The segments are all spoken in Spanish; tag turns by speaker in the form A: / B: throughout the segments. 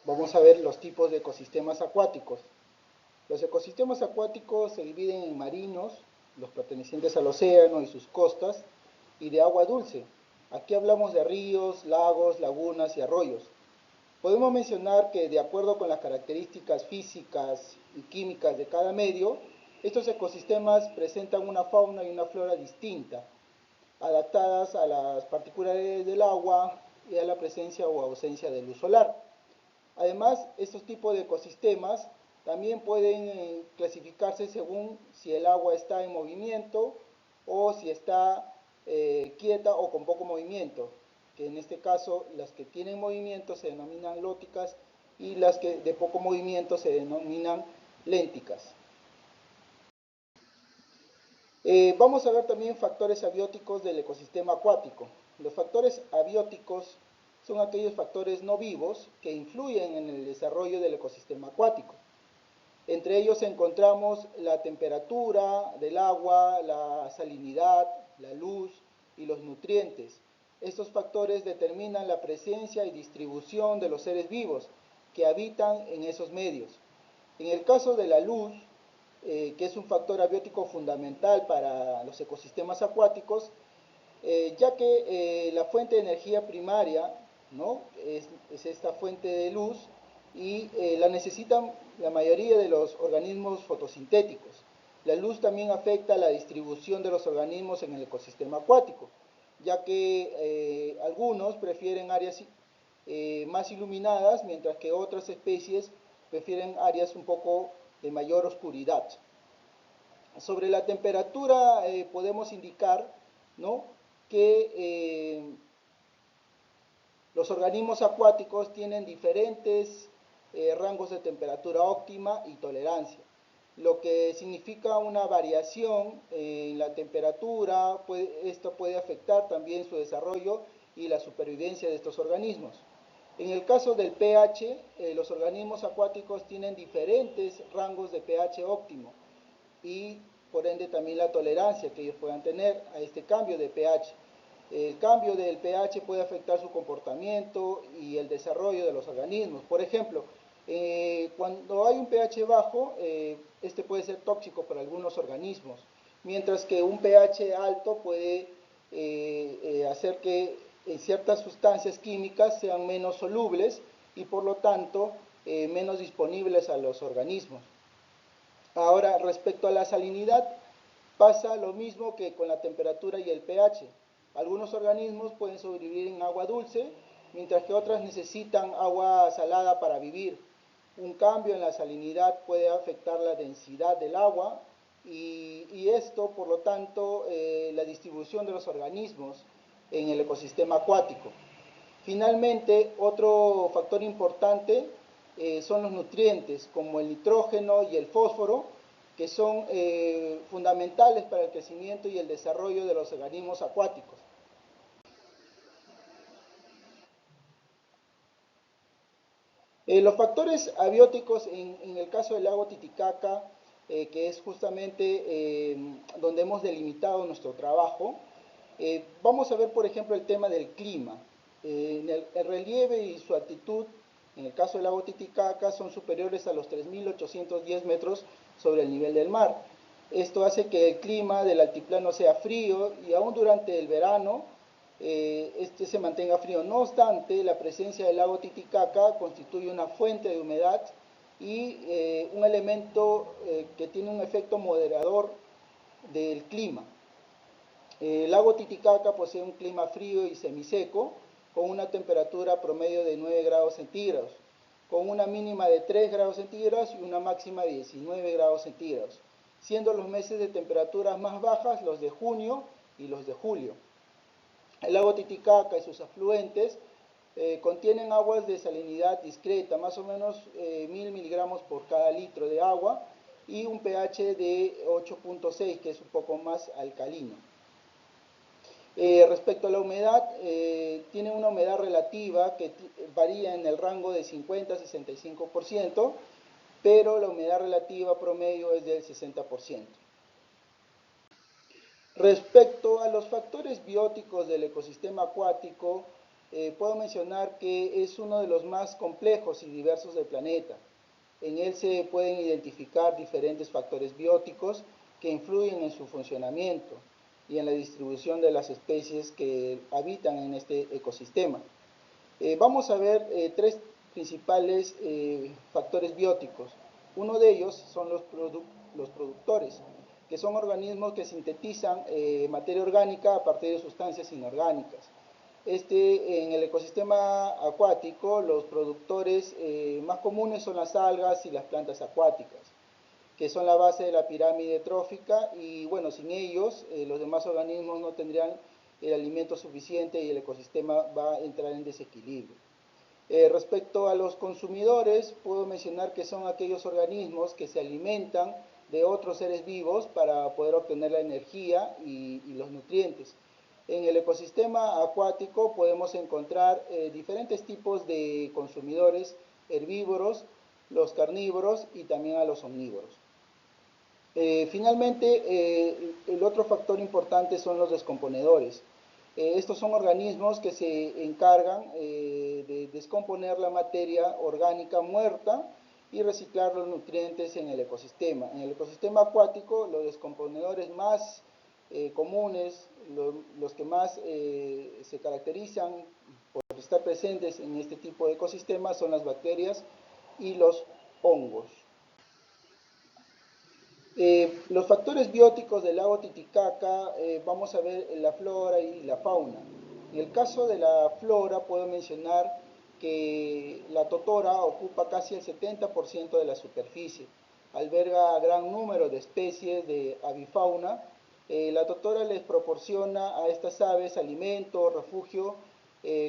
A: Vamos a ver los tipos de ecosistemas acuáticos. Los ecosistemas acuáticos se dividen en marinos, los pertenecientes al océano y sus costas, y de agua dulce. Aquí hablamos de ríos, lagos, lagunas y arroyos. Podemos mencionar que de acuerdo con las características físicas y químicas de cada medio, estos ecosistemas presentan una fauna y una flora distinta, adaptadas a las particularidades del agua y a la presencia o ausencia de luz solar. Además, estos tipos de ecosistemas también pueden clasificarse según si el agua está en movimiento o si está quieta o con poco movimiento, que en este caso las que tienen movimiento se denominan lóticas y las que de poco movimiento se denominan lénticas. Vamos a ver también factores abióticos del ecosistema acuático. Los factores abióticos son aquellos factores no vivos que influyen en el desarrollo del ecosistema acuático. Entre ellos encontramos la temperatura del agua, la salinidad, la luz y los nutrientes. Estos factores determinan la presencia y distribución de los seres vivos que habitan en esos medios. En el caso de la luz, que es un factor abiótico fundamental para los ecosistemas acuáticos, ya que la fuente de energía primaria, ¿no?, es esta fuente de luz y la necesitan la mayoría de los organismos fotosintéticos. La luz también afecta la distribución de los organismos en el ecosistema acuático, ya que algunos prefieren áreas más iluminadas, mientras que otras especies prefieren áreas un poco de mayor oscuridad. Sobre la temperatura podemos indicar, ¿no?, que los organismos acuáticos tienen diferentes rangos de temperatura óptima y tolerancia, lo que significa una variación en la temperatura. Esto puede afectar también su desarrollo y la supervivencia de estos organismos. En el caso del pH, los organismos acuáticos tienen diferentes rangos de pH óptimo y por ende también la tolerancia que ellos puedan tener a este cambio de pH. El cambio del pH puede afectar su comportamiento y el desarrollo de los organismos. Por ejemplo, cuando hay un pH bajo, este puede ser tóxico para algunos organismos, mientras que un pH alto puede hacer que ciertas sustancias químicas sean menos solubles y por lo tanto menos disponibles a los organismos. Ahora, respecto a la salinidad, pasa lo mismo que con la temperatura y el pH. Algunos organismos pueden sobrevivir en agua dulce, mientras que otras necesitan agua salada para vivir. Un cambio en la salinidad puede afectar la densidad del agua y esto, por lo tanto, la distribución de los organismos en el ecosistema acuático. Finalmente, otro factor importante son los nutrientes, como el nitrógeno y el fósforo, que son fundamentales para el crecimiento y el desarrollo de los organismos acuáticos. Los factores abióticos en el caso del lago Titicaca, que es justamente donde hemos delimitado nuestro trabajo, vamos a ver, por ejemplo, el tema del clima. El relieve y su altitud, en el caso del lago Titicaca, son superiores a los 3.810 metros sobre el nivel del mar. Esto hace que el clima del altiplano sea frío y aún durante el verano este se mantenga frío. No obstante, la presencia del lago Titicaca constituye una fuente de humedad y un elemento que tiene un efecto moderador del clima. El lago Titicaca posee un clima frío y semiseco, con una temperatura promedio de 9 grados centígrados, con una mínima de 3 grados centígrados y una máxima de 19 grados centígrados, siendo los meses de temperaturas más bajas los de junio y los de julio. El lago Titicaca y sus afluentes contienen aguas de salinidad discreta, más o menos 1000 miligramos por cada litro de agua, y un pH de 8.6, que es un poco más alcalino. Respecto a la humedad, tiene una humedad relativa que varía en el rango de 50 a 65%, pero la humedad relativa promedio es del 60%. Respecto a los factores bióticos del ecosistema acuático, puedo mencionar que es uno de los más complejos y diversos del planeta. En él se pueden identificar diferentes factores bióticos que influyen en su funcionamiento y en la distribución de las especies que habitan en este ecosistema. Vamos a ver tres principales factores bióticos. Uno de ellos son los productores, que son organismos que sintetizan materia orgánica a partir de sustancias inorgánicas. En el ecosistema acuático, los productores más comunes son las algas y las plantas acuáticas, que son la base de la pirámide trófica, y bueno, sin ellos los demás organismos no tendrían el alimento suficiente y el ecosistema va a entrar en desequilibrio. Respecto a los consumidores, puedo mencionar que son aquellos organismos que se alimentan de otros seres vivos para poder obtener la energía y los nutrientes. En el ecosistema acuático podemos encontrar diferentes tipos de consumidores herbívoros, los carnívoros y también a los omnívoros. Finalmente, el otro factor importante son los descomponedores. Estos son organismos que se encargan de descomponer la materia orgánica muerta y reciclar los nutrientes en el ecosistema. En el ecosistema acuático, los descomponedores más comunes, los que más se caracterizan por estar presentes en este tipo de ecosistemas son las bacterias y los hongos. Los factores bióticos del lago Titicaca, vamos a ver la flora y la fauna. En el caso de la flora puedo mencionar que la totora ocupa casi el 70% de la superficie, alberga gran número de especies de avifauna. La totora les proporciona a estas aves alimento, refugio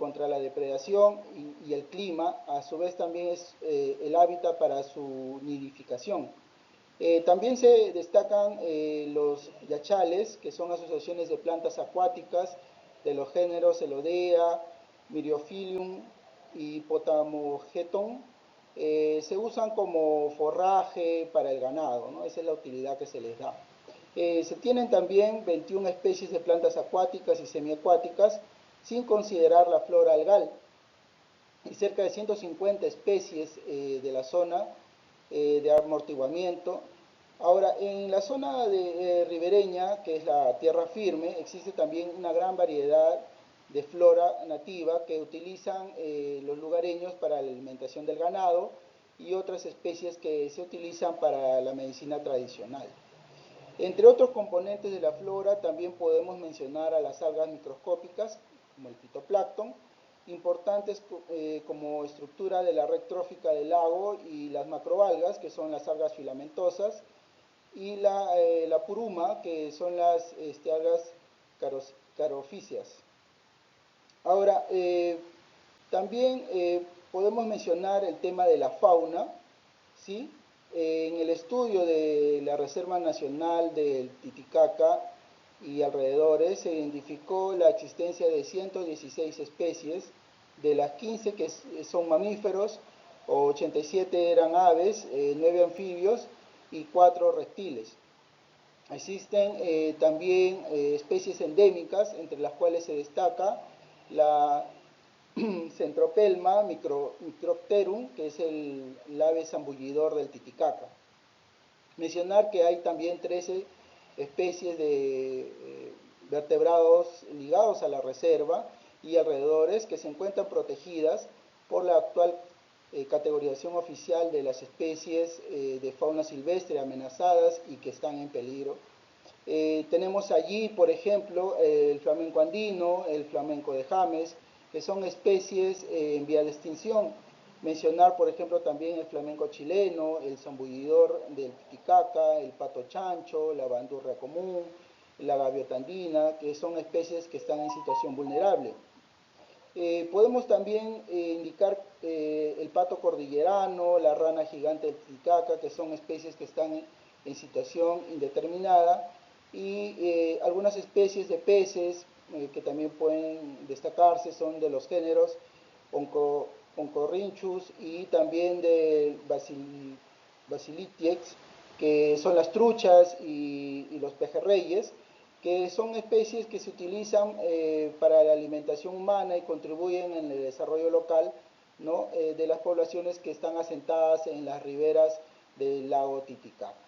A: contra la depredación y el clima. A su vez también es el hábitat para su nidificación. También se destacan los yachales, que son asociaciones de plantas acuáticas de los géneros Elodea, Myriophyllum y Potamogeton. Se usan como forraje para el ganado, ¿no? Esa es la utilidad que se les da. Se tienen también 21 especies de plantas acuáticas y semiacuáticas, sin considerar la flora algal, y cerca de 150 especies de la zona de amortiguamiento. Ahora, en la zona ribereña, que es la tierra firme, existe también una gran variedad de flora nativa que utilizan los lugareños para la alimentación del ganado y otras especies que se utilizan para la medicina tradicional. Entre otros componentes de la flora también podemos mencionar a las algas microscópicas, como el fitoplancton, importantes como estructura de la red trófica del lago, y las macroalgas, que son las algas filamentosas, y la puruma, que son las algas carofíceas. Ahora, también podemos mencionar el tema de la fauna, ¿sí? En el estudio de la Reserva Nacional del Titicaca y alrededores se identificó la existencia de 116 especies, de las 15 que son mamíferos, 87 eran aves, 9 anfibios y 4 reptiles. Existen también especies endémicas, entre las cuales se destaca la Centropelma micropterum, que es el ave zambullidor del Titicaca. Mencionar que hay también 13 especies de vertebrados ligados a la reserva y alrededores que se encuentran protegidas por la actual categorización oficial de las especies de fauna silvestre amenazadas y que están en peligro. Tenemos allí, por ejemplo, el flamenco andino, el flamenco de James, que son especies en vía de extinción. Mencionar, por ejemplo, también el flamenco chileno, el zambullidor del Titicaca, el pato chancho, la bandurria común, la gaviota andina, que son especies que están en situación vulnerable. Podemos también indicar el pato cordillerano, la rana gigante del Titicaca, que son especies que están en situación indeterminada, y algunas especies de peces que también pueden destacarse son de los géneros Oncorhynchus y también de Basilitiex, que son las truchas y los pejerreyes, que son especies que se utilizan para la alimentación humana y contribuyen en el desarrollo local, ¿no? De las poblaciones que están asentadas en las riberas del lago Titicaca.